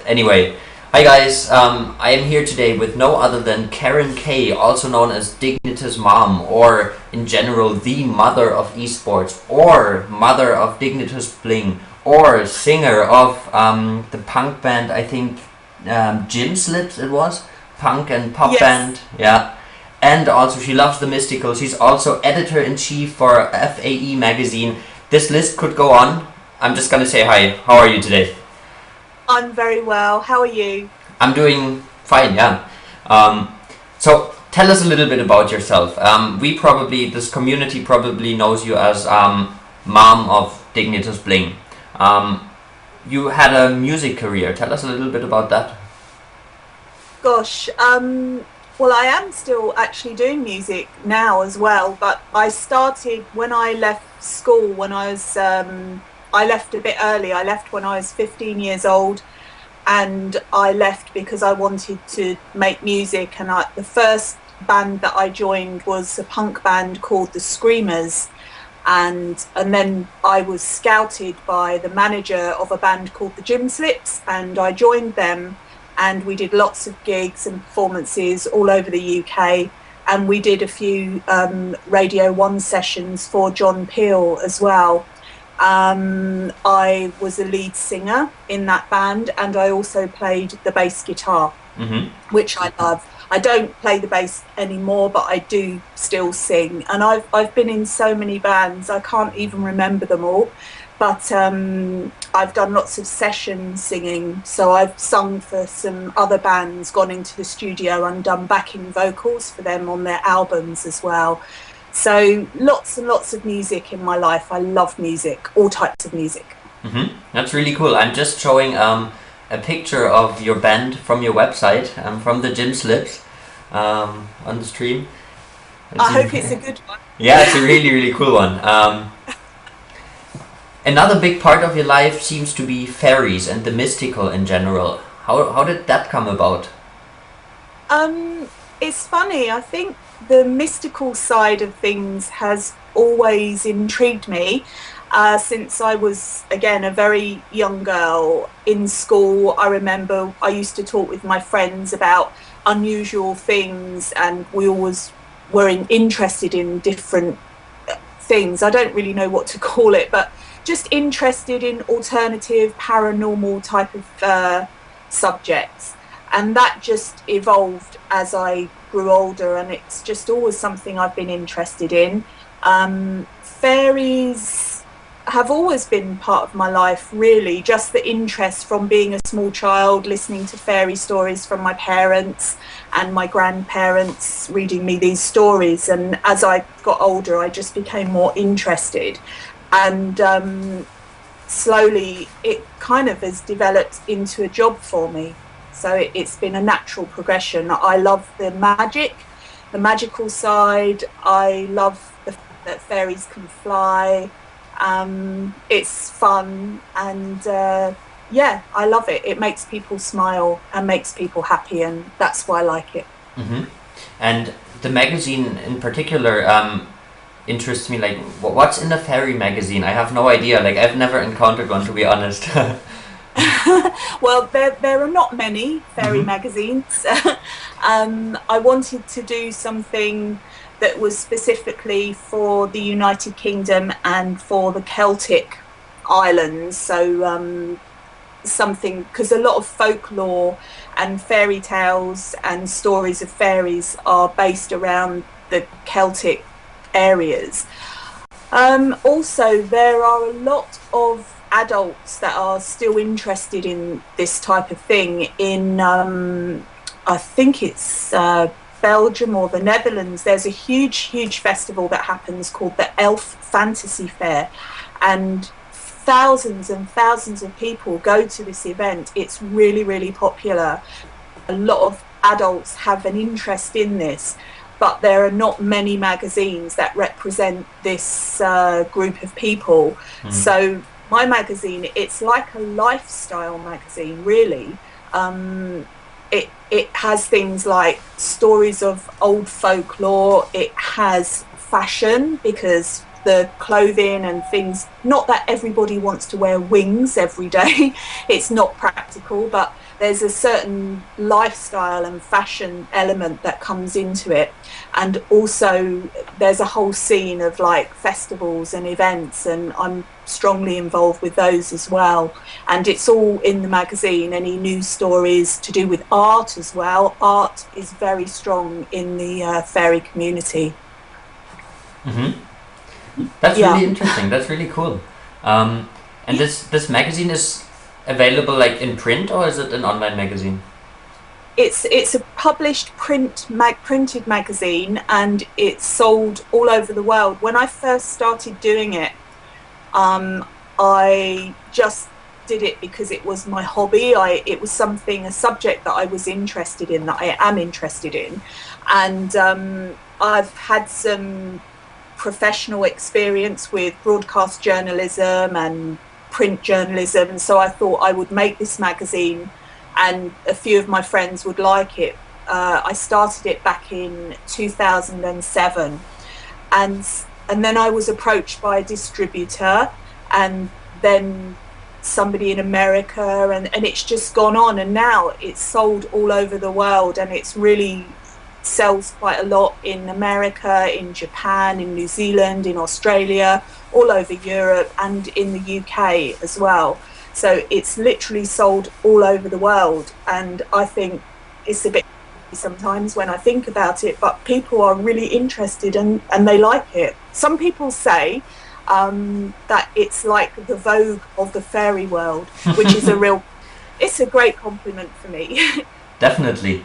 Anyway, hi guys. I am here today with no other than Karen Kay, also known as Dignitas Mom, or in general the mother of esports, or mother of Dignitas Bling, or singer of the punk band. I think Gym Slips. It was punk and pop Yes. band. Yeah. And also she loves the mystical. She's also editor-in-chief for FAE magazine. This list could go on. I'm just gonna say hi. How are you today? I'm very well. How are you? I'm doing fine, yeah. So tell us a little bit about yourself. This community probably knows you as mom of Dignitas Bling. You had a music career. Tell us a little bit about that. Gosh, well, I am still actually doing music now as well, but I started when I left school when I left a bit early. I left when I was 15 years old, and I left because I wanted to make music. And the first band that I joined was a punk band called the Screamers, and then I was scouted by the manager of a band called the Gym Slips, and I joined them, and we did lots of gigs and performances all over the UK, and we did a few Radio 1 sessions for John Peel as well. I was a lead singer in that band, and I also played the bass guitar, which I love. I don't play the bass anymore, but I do still sing. And I've been in so many bands, I can't even remember them all. But I've done lots of session singing. So I've sung for some other bands, gone into the studio and done backing vocals for them on their albums as well. So lots and lots of music in my life. I love music, all types of music. That's really cool. I'm just showing a picture of your band from your website, from the Gym Slips, on the stream. I hope it's a good one. Yeah, it's a really, really cool one. Another big part of your life seems to be fairies and the mystical in general. How did that come about? It's funny. I think the mystical side of things has always intrigued me since I was, again, a very young girl in school. I remember I used to talk with my friends about unusual things, and we always were interested in different things. I don't really know what to call it, but just interested in alternative, paranormal type of subjects. And that just evolved as I grew older, and it's just always something I've been interested in. Fairies have always been part of my life, really, just the interest from being a small child, listening to fairy stories from my parents and my grandparents reading me these stories. And as I got older, I just became more interested. And slowly it kind of has developed into a job for me. So it's been a natural progression. I love the magical side. I love the fact that fairies can fly. It's fun, and yeah, I love it. It makes people smile and makes people happy, and that's why I like it. And the magazine in particular interests me. Like, what's in a fairy magazine? I have no idea. Like, I've never encountered one, to be honest. Well, there are not many fairy magazines. I wanted to do something that was specifically for the United Kingdom and for the Celtic islands. So something, because a lot of folklore and fairy tales and stories of fairies are based around the Celtic areas. Also, there are a lot of adults that are still interested in this type of thing in I think it's Belgium or the Netherlands. There's a huge festival that happens called the Elf Fantasy Fair, and thousands and thousands of people go to this event. It's really popular. A lot of adults have an interest in this, but there are not many magazines that represent this group of people. So my magazine, it's like a lifestyle magazine, really. It has things like stories of old folklore. It has fashion, because the clothing and things. Not that everybody wants to wear wings every day. It's not practical, but there's a certain lifestyle and fashion element that comes into it. And also there's a whole scene of like festivals and events, and I'm strongly involved with those as well. And it's all in the magazine, any news stories to do with art as well. Art is very strong in the fairy community. That's really interesting. That's really cool. And this magazine is available like in print, or is it an online magazine? It's a published printed magazine, and it's sold all over the world. When I first started doing it, I just did it because it was my hobby. It was a subject that I was interested in, that I am interested in, and I've had some professional experience with broadcast journalism and print journalism, and so I thought I would make this magazine, and a few of my friends would like it. I started it back in 2007, and then I was approached by a distributor, and then somebody in America, and it's just gone on, and now it's sold all over the world, and it's really sells quite a lot in America, in Japan, in New Zealand, in Australia, all over Europe, and in the UK as well. So it's literally sold all over the world, and I think it's a bit sometimes when I think about it, but people are really interested and they like it. Some people say that it's like the Vogue of the fairy world, which is it's a great compliment for me. Definitely.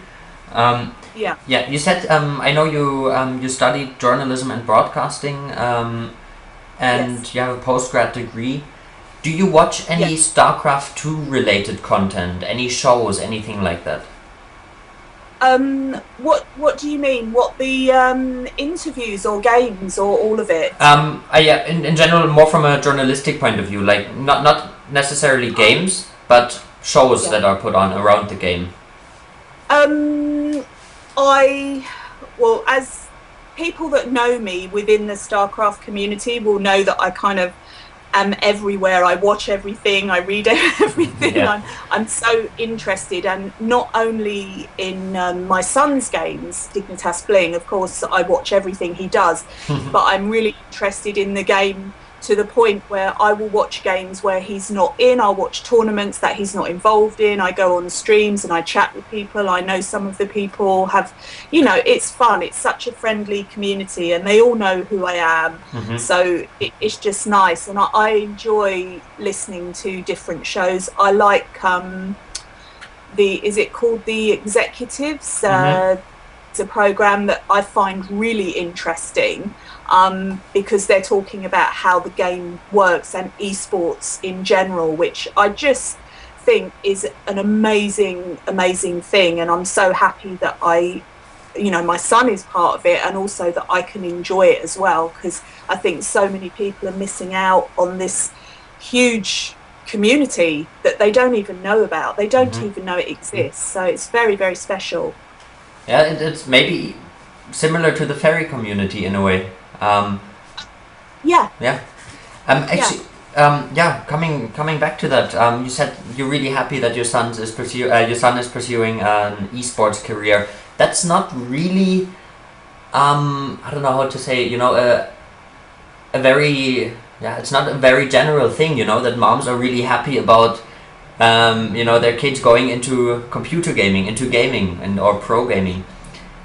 Yeah. You said I know you studied journalism and broadcasting, and Yes. you have a postgrad degree. Do you watch any Yes. StarCraft 2 related content? Any shows, anything like that? What do you mean? What, the interviews or games or all of it? Yeah, in general, more from a journalistic point of view, like not necessarily games, but shows Yeah. that are put on around the game. Well, as people that know me within the StarCraft community will know that I kind of am everywhere. I watch everything, I read everything. Yeah. I'm so interested, and not only in my son's games, Dignitas Bling, of course, I watch everything he does, but I'm really interested in the game to the point where I will watch games where he's not in. I'll watch tournaments that he's not involved in. I go on streams and I chat with people. I know some of the people have, it's fun. It's such a friendly community, and they all know who I am. So it's just nice, and I enjoy listening to different shows. I like is it called The Executives? It's a program that I find really interesting, because they're talking about how the game works and esports in general, which I just think is an amazing thing. And I'm so happy that my son is part of it, and also that I can enjoy it as well, because I think so many people are missing out on this huge community that they don't even know about. They don't even know it exists. So it's very, very special. Yeah, it's maybe similar to the fairy community in a way. Yeah. Actually, coming back to that, you said you're really happy that your son is pursuing an esports career. That's not really, I don't know how to say, it's not a very general thing, that moms are really happy about, their kids going into computer gaming, into gaming or pro gaming.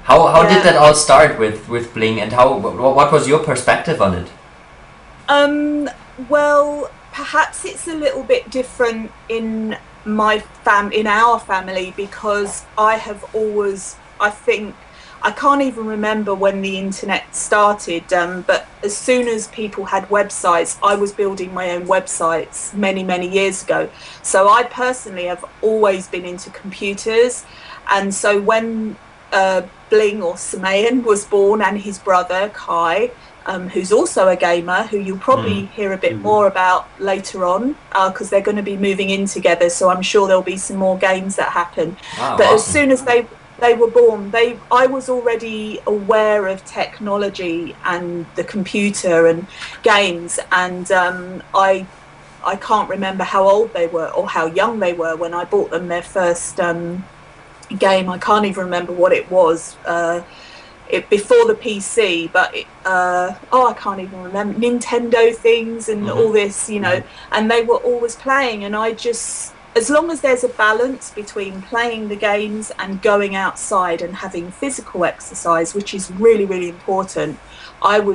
How did that all start with Bling, and what was your perspective on it? Well, perhaps it's a little bit different in our family, because I can't even remember when the internet started, but as soon as people had websites, I was building my own websites many years ago. So I personally have always been into computers, and so when Bling, or Samayan, was born, and his brother Kai, who's also a gamer, who you'll probably hear a bit more about later on, because they're going to be moving in together, so I'm sure there'll be some more games that happen. Wow, But awesome. as soon as They were born. I was already aware of technology and the computer and games, and I can't remember how old they were or how young they were when I bought them their first game. I can't even remember what it was. Before the PC, but I can't even remember, Nintendo things and all this, you know, and they were always playing, and I just, as long as there's a balance between playing the games and going outside and having physical exercise, which is really, really important, I've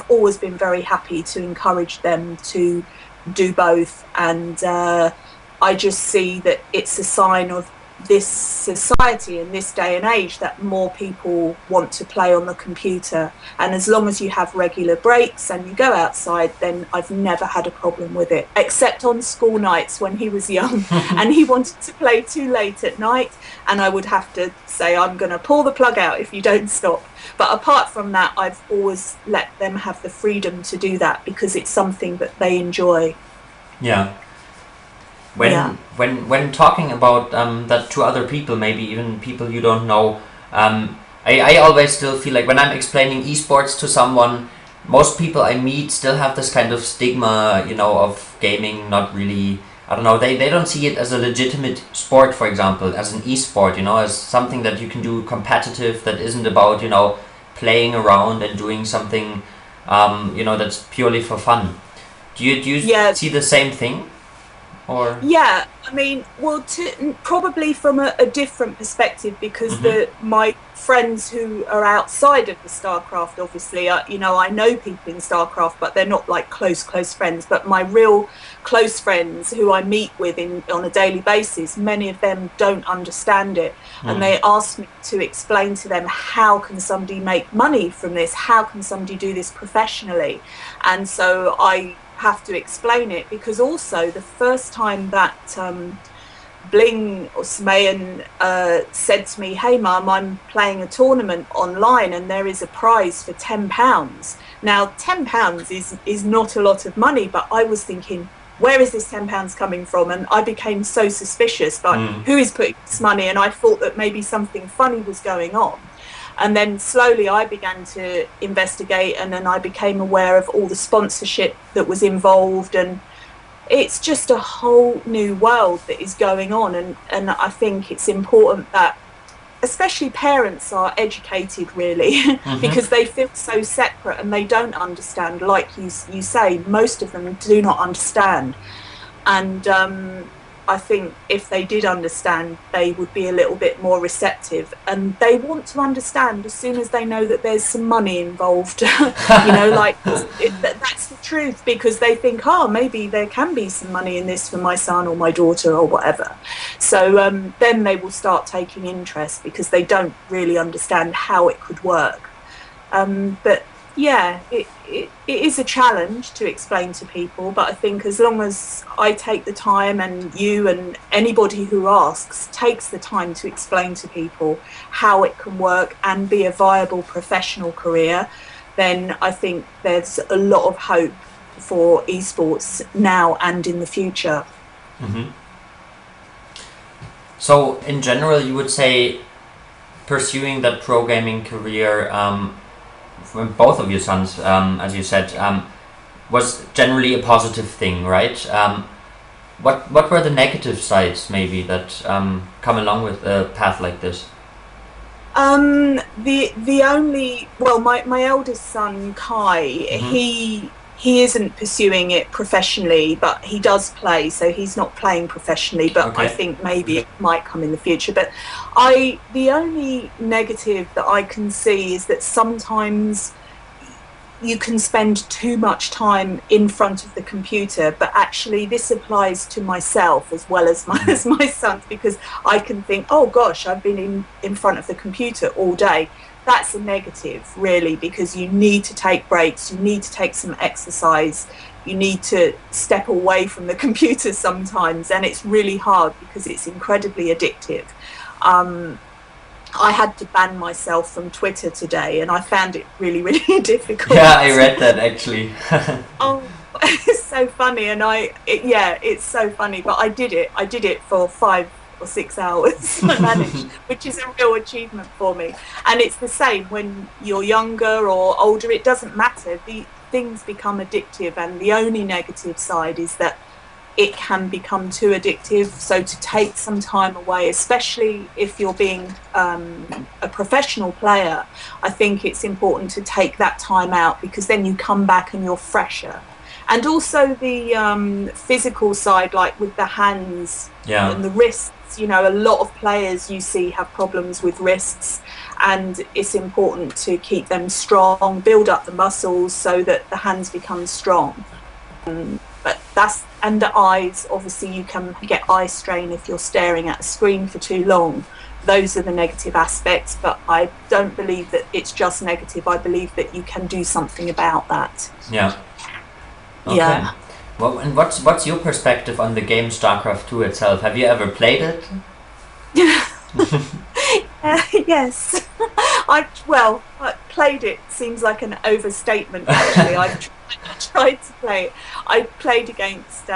always been very happy to encourage them to do both, and I just see that it's a sign of this society in this day and age that more people want to play on the computer, and as long as you have regular breaks and you go outside, then I've never had a problem with it, except on school nights when he was young and he wanted to play too late at night, and I would have to say, I'm going to pull the plug out if you don't stop. But apart from that, I've always let them have the freedom to do that because it's something that they enjoy. Yeah. When talking about that to other people, maybe even people you don't know, I always still feel like when I'm explaining esports to someone, most people I meet still have this kind of stigma, you know, of gaming not really, I don't know, they don't see it as a legitimate sport, for example, as an esport, you know, as something that you can do competitive, that isn't about, you know, playing around and doing something, you know, that's purely for fun. Do you see the same thing? Or? Yeah, I mean, well, probably from a different perspective, because my friends who are outside of the StarCraft, obviously, you know, I know people in StarCraft, but they're not like close friends. But my real close friends who I meet with on a daily basis, many of them don't understand it, and they ask me to explain to them, how can somebody make money from this? How can somebody do this professionally? And so I have to explain it, because also the first time that Bling or Smayan said to me, hey mum, I'm playing a tournament online and there is a prize for £10. Now £10 is not a lot of money, but I was thinking, where is this £10 coming from? And I became so suspicious, like who is putting this money? And I thought that maybe something funny was going on. And then slowly I began to investigate, and then I became aware of all the sponsorship that was involved, and it's just a whole new world that is going on. And I think it's important that especially parents are educated, really, because they feel so separate and they don't understand. Like you say, most of them do not understand. And I think if they did understand, they would be a little bit more receptive, and they want to understand as soon as they know that there's some money involved. You know, like that's the truth, because they think, oh, maybe there can be some money in this for my son or my daughter or whatever. So then they will start taking interest, because they don't really understand how it could work. But yeah, it is a challenge to explain to people, but I think as long as I take the time, and you and anybody who asks takes the time to explain to people how it can work and be a viable professional career, then I think there's a lot of hope for esports now and in the future. So in general, you would say pursuing that pro gaming career, from both of your sons, as you said, was generally a positive thing, right? What were the negative sides, maybe, that come along with a path like this? The only, well, my eldest son Kai, he isn't pursuing it professionally, but he does play, so he's not playing professionally, but I think maybe it might come in the future. But the only negative that I can see is that sometimes you can spend too much time in front of the computer, but actually this applies to myself as well as my sons, because I can think, oh gosh, I've been in front of the computer all day. That's a negative, really, because you need to take breaks, you need to take some exercise, you need to step away from the computer sometimes, and it's really hard because it's incredibly addictive. I had to ban myself from Twitter today, and I found it really, really difficult. Yeah, I read that actually. Oh, it's so funny, and it's so funny, but I did it for or 6 hours I managed, which is a real achievement for me. And it's the same when you're younger or older, it doesn't matter. The things become addictive, and the only negative side is that it can become too addictive. So to take some time away, especially if you're being a professional player, I think it's important to take that time out, because then you come back and you're fresher. And also the physical side, like with the hands and the wrists, you know, a lot of players you see have problems with wrists, and it's important to keep them strong, build up the muscles so that the hands become strong. But and the eyes, obviously you can get eye strain if you're staring at a screen for too long. Those are the negative aspects, but I don't believe that it's just negative. I believe that you can do something about that. Yeah. Okay. Yeah. Well, and what's your perspective on the game StarCraft 2 itself? Have you ever played it? Yes. I played it seems like an overstatement, actually. I've tried to play it. I played against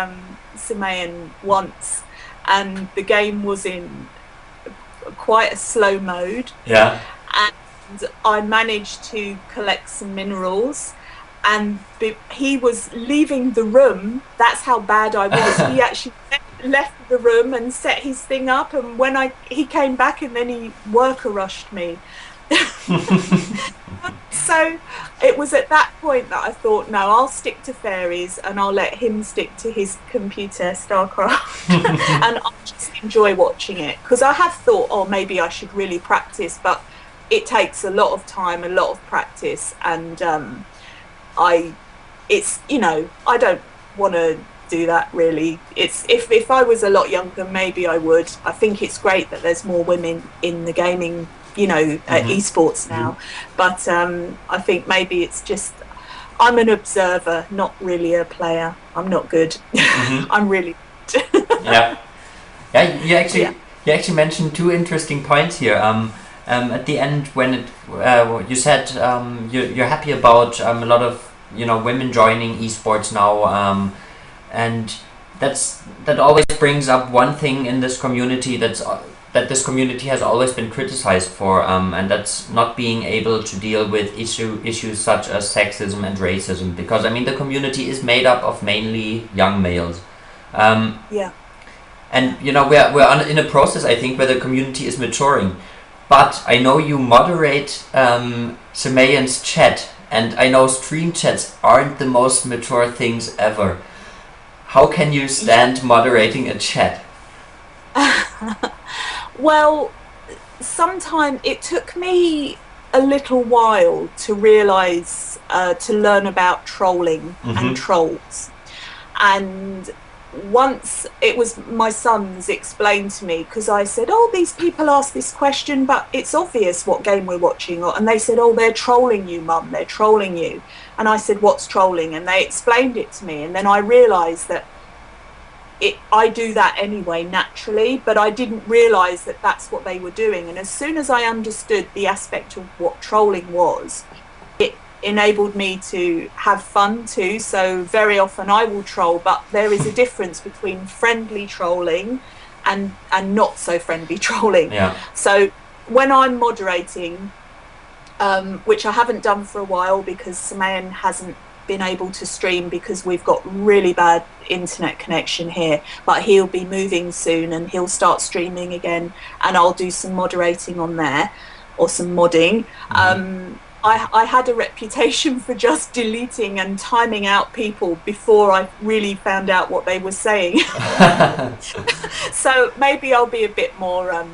Simeon once, and the game was in quite a slow mode. Yeah. And I managed to collect some minerals, and he was leaving the room. That's how bad I was. He actually left the room and set his thing up, and when he came back, and then he worker rushed me. So it was at that point that I thought, no, I'll stick to fairies and I'll let him stick to his computer StarCraft and I'll just enjoy watching it, because I have thought, oh, maybe I should really practice, but it takes a lot of time, a lot of practice, and I don't want to do that really. It's if I was a lot younger, maybe I would. I think it's great that there's more women in the gaming, esports now, but I think maybe it's just I'm an observer, not really a player. I'm not good. I'm really yeah. You actually mentioned two interesting points here. At the end, when you said you're happy about a lot of women joining esports now, and that always brings up one thing in this community that this community has always been criticized for, and that's not being able to deal with issues such as sexism and racism, because the community is made up of mainly young males. And we're in a process, I think, where the community is maturing. But I know you moderate Simeon's chat, and I know stream chats aren't the most mature things ever. How can you stand moderating a chat? Well, sometimes it took me a little while to realise, to learn about trolling and trolls. And once it was my sons explained to me, because I said, oh, these people ask this question, but it's obvious what game we're watching. And they said, oh, they're trolling you, Mum, they're trolling you. And I said, what's trolling? And they explained it to me. And then I realised that I do that anyway, naturally, but I didn't realise that that's what they were doing. And as soon as I understood the aspect of what trolling was, it enabled me to have fun too. So very often I will troll, but there is a difference between friendly trolling and not so friendly trolling. Yeah. So when I'm moderating, which I haven't done for a while because Simeon hasn't been able to stream because we've got really bad internet connection here, but he'll be moving soon and he'll start streaming again, and I'll do some moderating on there or some modding. I had a reputation for just deleting and timing out people before I really found out what they were saying. So maybe I'll be a bit more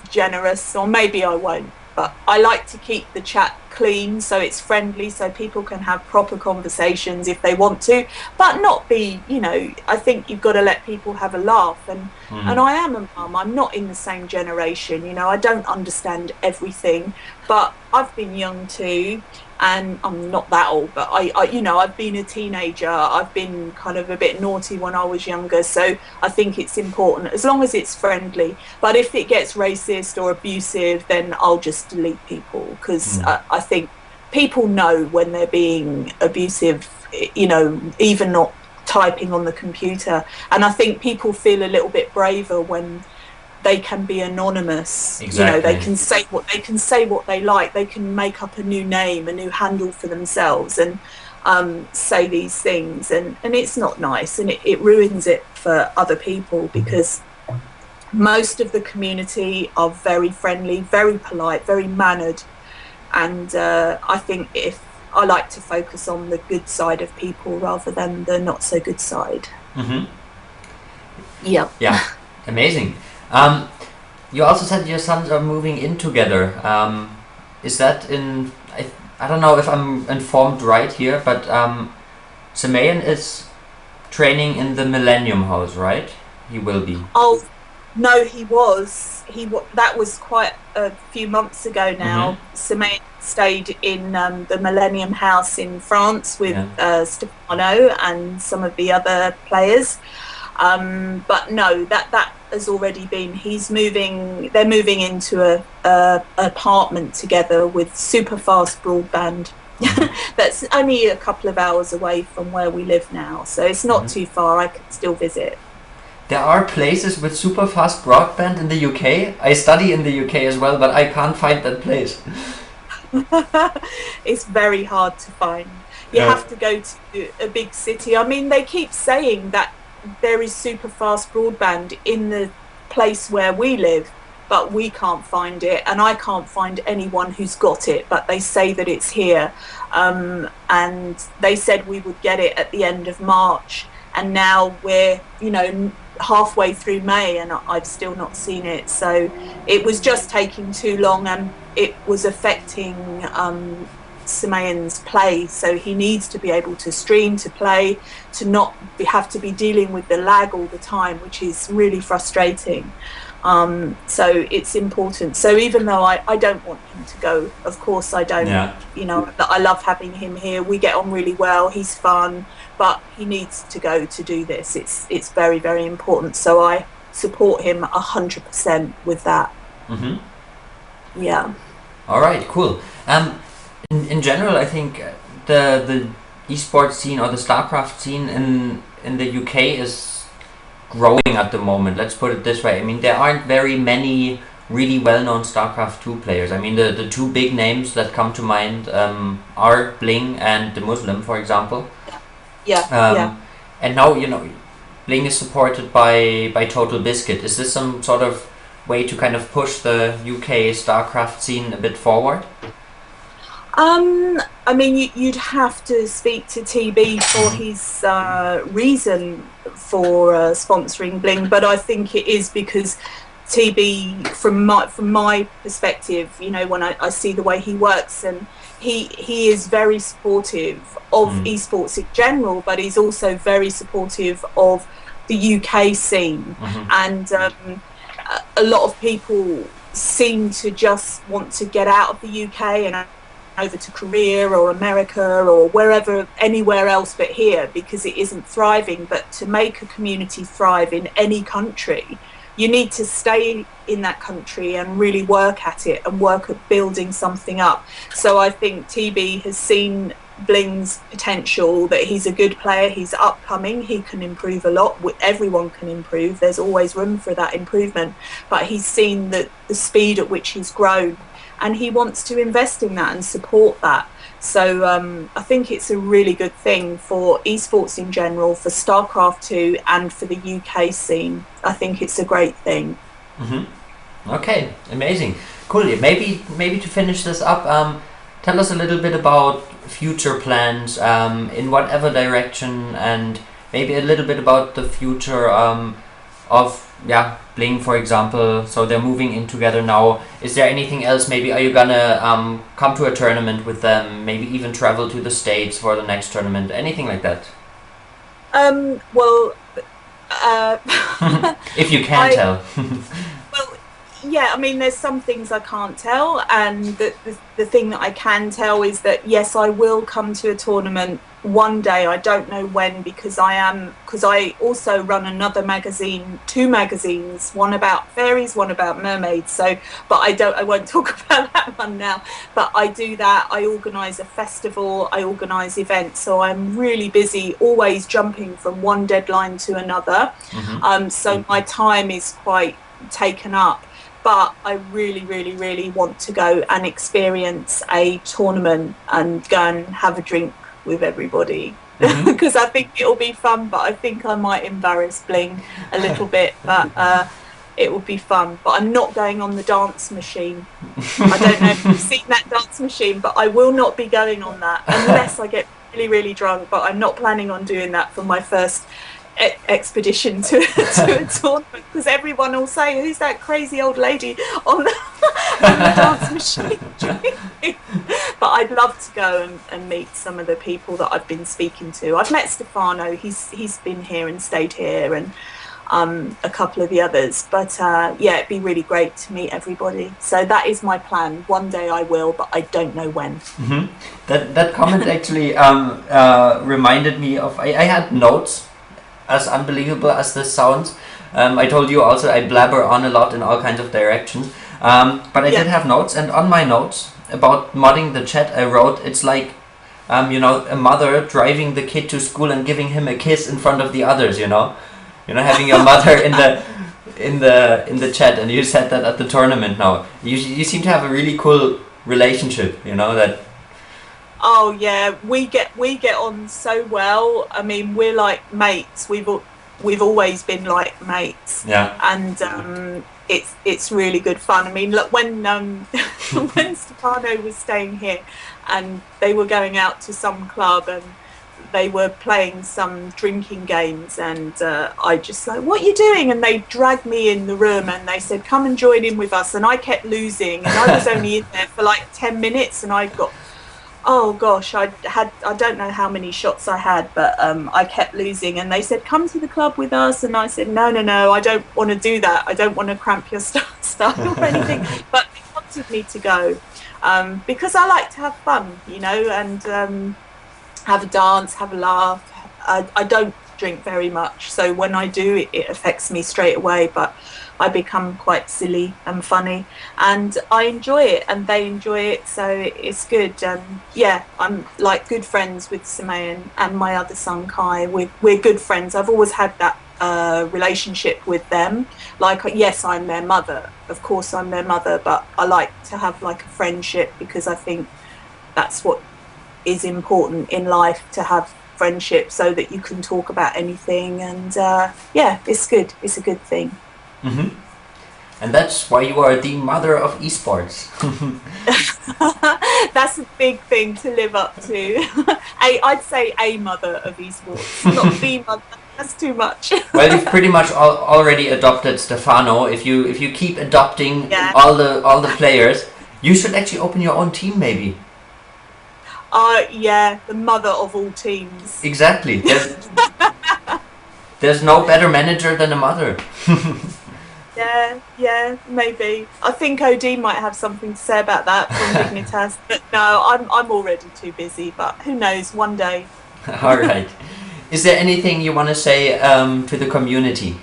generous, or maybe I won't. But I like to keep the chat clean, so it's friendly, so people can have proper conversations if they want to, but not be, I think you've got to let people have a laugh. And I am a mum, I'm not in the same generation, I don't understand everything, but I've been young too, and I'm not that old, but I've been a teenager, I've been kind of a bit naughty when I was younger, so I think it's important, as long as it's friendly. But if it gets racist or abusive, then I'll just delete people, because I think people know when they're being abusive, even not typing on the computer. And I think people feel a little bit braver when they can be anonymous. Exactly. You know, they can say what they like. They can make up a new name, a new handle for themselves, and say these things, and it's not nice, and it ruins it for other people, because most of the community are very friendly, very polite, very mannered, and I think if I like to focus on the good side of people rather than the not so good side. Yeah. Yeah, amazing. You also said your sons are moving in together. Is that in? I don't know if I'm informed right here, but Semayan is training in the Millennium House, right? He will be. Oh, no, he was. That was quite a few months ago now. Semayan stayed in the Millennium House in France with Stefano and some of the other players. But no, that has already been. They're moving into a apartment together with super fast broadband. That's only a couple of hours away from where we live now, so it's not too far. I can still visit. There are places with super fast broadband in the UK. I study in the UK as well, but I can't find that place. It's very hard to find. You have to go to a big city. I mean, they keep saying that there is super fast broadband in the place where we live, but we can't find it, and I can't find anyone who's got it, but they say that it's here. And they said we would get it at the end of March, and now we're, halfway through May, and I've still not seen it. So it was just taking too long, and it was affecting Semayan's play. So he needs to be able to stream, to play, to not have to be dealing with the lag all the time, which is really frustrating. So it's important. So even though I don't want him to go, of course I don't, I love having him here. We get on really well. He's fun, but he needs to go to do this. It's very, very important. So I support him 100% with that. Yeah. All right, cool. In general, I think the esports scene or the StarCraft scene in the UK is growing at the moment. Let's put it this way. I mean, there aren't very many really well-known StarCraft 2 players. I mean, the two big names that come to mind are Bling and the Muslim, for example. Yeah. And now, Bling is supported by Total Biscuit. Is this some sort of way to kind of push the UK StarCraft scene a bit forward? I mean, you'd have to speak to TB for his reason for sponsoring Bling, but I think it is because TB, from my perspective, when I see the way he works, and he is very supportive of esports in general, but he's also very supportive of the UK scene, and a lot of people seem to just want to get out of the UK and over to Korea or America or wherever, anywhere else but here, because it isn't thriving. But to make a community thrive in any country, you need to stay in that country and really work at it and work at building something up. So I think TB has seen Bling's potential, that he's a good player, he's upcoming, he can improve a lot. Everyone can improve, there's always room for that improvement, but he's seen the speed at which he's grown, and he wants to invest in that and support that. So I think it's a really good thing for esports in general, for StarCraft 2 and for the UK scene. I think it's a great thing. Okay, amazing, cool. Maybe to finish this up, tell us a little bit about future plans in whatever direction, and maybe a little bit about the future of Bling, for example. So they're moving in together now. Is there anything else? Maybe are you gonna come to a tournament with them? Maybe even travel to the States for the next tournament? Anything like that? Well, if you can tell. Well, yeah, I mean, there's some things I can't tell, and the thing that I can tell is that yes, I will come to a tournament one day. I don't know when, because I also run another magazine, 2 magazines, one about fairies, one about mermaids. So, but I won't talk about that one now. But I do that. I organise a festival. I organise events. So I'm really busy, always jumping from one deadline to another. So my time is quite taken up. But I really, really, really want to go and experience a tournament and go and have a drink with everybody. Because I think it'll be fun, but I think I might embarrass Bling a little bit, but it will be fun. But I'm not going on the dance machine. I don't know if you've seen that dance machine, but I will not be going on that unless I get really, really drunk. But I'm not planning on doing that for my first expedition to a tournament, because everyone will say, who's that crazy old lady on the, on the dance machine drinking? But I'd love to go and meet some of the people that I've been speaking to. I've met Stefano, he's been here and stayed here, and a couple of the others, but yeah, it'd be really great to meet everybody. So that is my plan. One day I will, but I don't know when. That comment actually reminded me of, I had notes, as unbelievable as this sounds. I told you also I blabber on a lot in all kinds of directions, but I did have notes, and on my notes about modding the chat I wrote, it's like you know, a mother driving the kid to school and giving him a kiss in front of the others, you know, having your mother in the chat. And you said that at the tournament. Now you seem to have a really cool relationship, you know, that. Oh yeah, we get on so well. I mean, we're like mates. We've always been like mates. Yeah. And it's really good fun. I mean, look, when when Stefano was staying here, and they were going out to some club, and they were playing some drinking games, and I just like, what are you doing? And they dragged me in the room and they said, come and join in with us. And I kept losing, and I was only in there for like 10 minutes, and I got, oh gosh, I don't know how many shots I had, but I kept losing. And they said, come to the club with us. And I said, no, I don't want to do that. I don't want to cramp your style or anything. But they wanted me to go because I like to have fun, you know, and have a dance, have a laugh. I don't drink very much, so when I do, it affects me straight away, but I become quite silly and funny, and I enjoy it, and they enjoy it, so it's good. Yeah, I'm like good friends with Simeon and my other son Kai. We're good friends. I've always had that relationship with them. Like, yes, I'm their mother, of course I'm their mother, but I like to have like a friendship, because I think that's what is important in life, to have friendship so that you can talk about anything. And yeah, it's good. It's a good thing. And that's why you are the mother of esports. That's a big thing to live up to. I'd say a mother of esports, not the mother. That's too much. Well, you've pretty much already adopted Stefano. If you keep adopting all the players, you should actually open your own team, maybe. Yeah, the mother of all teams. Exactly. There's no better manager than a mother. Yeah, maybe. I think OD might have something to say about that from Dignitas. But no, I'm already too busy, but who knows, one day. All right. Is there anything you want to say to the community?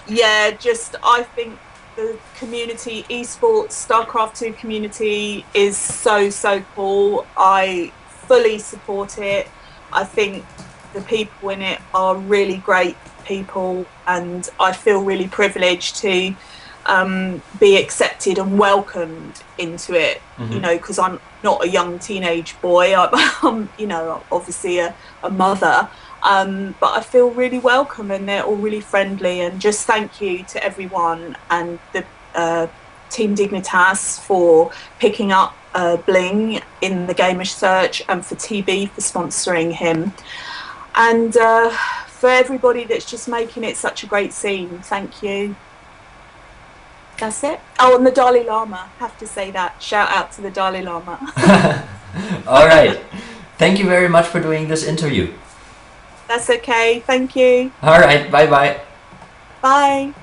Yeah, just I think the community, esports, StarCraft 2 community is so cool. I fully support it. I think the people in it are really great people, and I feel really privileged to be accepted and welcomed into it. You know, because I'm not a young teenage boy. I'm you know, obviously a mother. But I feel really welcome, and they're all really friendly. And just thank you to everyone, and the Team Dignitas for picking up Bling in the Gamer Search, and for TB for sponsoring him, and for everybody that's just making it such a great scene. Thank you. That's it. Oh, and the Dalai Lama, have to say that. Shout out to the Dalai Lama. All right. Thank you very much for doing this interview. That's okay. Thank you. All right. Bye-bye. Bye.